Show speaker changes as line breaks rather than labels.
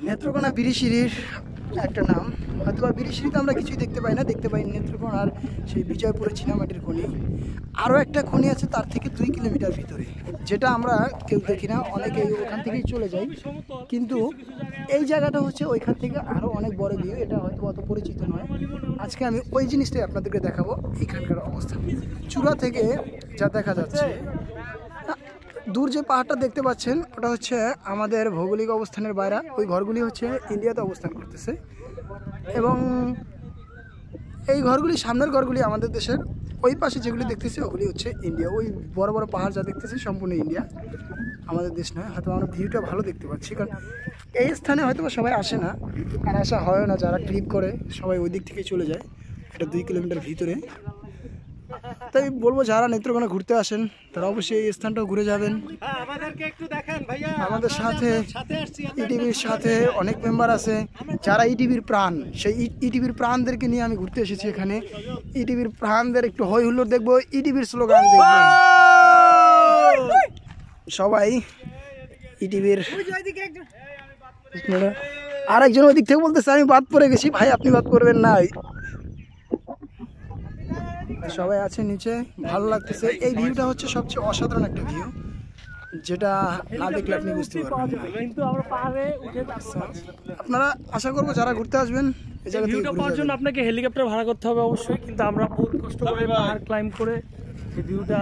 নেত্রকোনা বিরিশিরির একটা নাম, হয়তো বা বিরিশিরিতে আমরা কিছুই দেখতে পাই না, দেখতে পাই নেত্রকোনার সেই বিজয়পুরের চীনামাটির খনি। আরও একটা খনি আছে তার থেকে 2 কিলোমিটার ভিতরে, যেটা আমরা কেউ দেখি না, অনেকেই ওখান থেকেই চলে যাই। কিন্তু এই জায়গাটা হচ্ছে ওইখান থেকে আরও অনেক বড় ভিউ, এটা হয়তো অত পরিচিত নয়। আজকে আমি ওই জিনিসটাই আপনাদেরকে দেখাবো, এইখানকার অবস্থা চূড়া থেকে যা দেখা যাচ্ছে। দূর যে পাহাড়টা দেখতে পাচ্ছেন ওটা হচ্ছে আমাদের ভৌগোলিক অবস্থানের বাইরে, ওই ঘরগুলি হচ্ছে ইন্ডিয়াতে অবস্থান করতেছে, এবং এই ঘরগুলি, সামনের ঘরগুলি আমাদের দেশের, ওই পাশে যেগুলি দেখতেছি ওগুলি হচ্ছে ইন্ডিয়া। ওই বড় বড় পাহাড় যা দেখতেছি সম্পূর্ণ ইন্ডিয়া, আমাদের দেশ নয়। হয়তো আমরা ভিউটা ভালো দেখতে পাচ্ছি, কারণ এই স্থানে হয়তো সবাই আসে না, আর আসা হয় না, যারা ট্রিপ করে সবাই ওই দিক থেকে চলে যায়। এটা 2 কিলোমিটার ভিতরে। তাই বলবো যারা নেত্রকোনা ঘুরতে আসেন তারা অবশ্যই এই স্থানটাও ঘুরে যাবেন। আমাদের সাথে ইটিভির সাথে অনেক মেম্বার আছে যারা ইটিভির প্রাণ, সেই ইটিভির প্রাণদেরকে নিয়ে আমি ঘুরতে এসেছি এখানে। ইটিভির প্রাণদের একটু হই হুল্লোড় দেখবো, ইটিভির স্লোগান দেখবো। সবাই ইটিভির, আরেকজন ওই দিক থেকে বলতেছে আমি বাদ পড়ে গেছি। ভাই আপনি বাদ পড়বেন না, সবাই আছে নিচে, ভালো লাগতেছে। এই ভিউটা হচ্ছে সবচেয়ে অসাধারণ একটা ভিউ, যেটা না দেখলে আপনি বুঝতে পারবেন না। আপনারা আশা করবো যারা ঘুরতে আসবেন এই জায়গা থেকে
পাওয়ার জন্য আপনাকে হেলিকপ্টার ভাড়া করতে হবে অবশ্যই, কিন্তু আমরা বহুত কষ্ট করে পাহাড় ক্লাইম্ব করে এই ভিউটা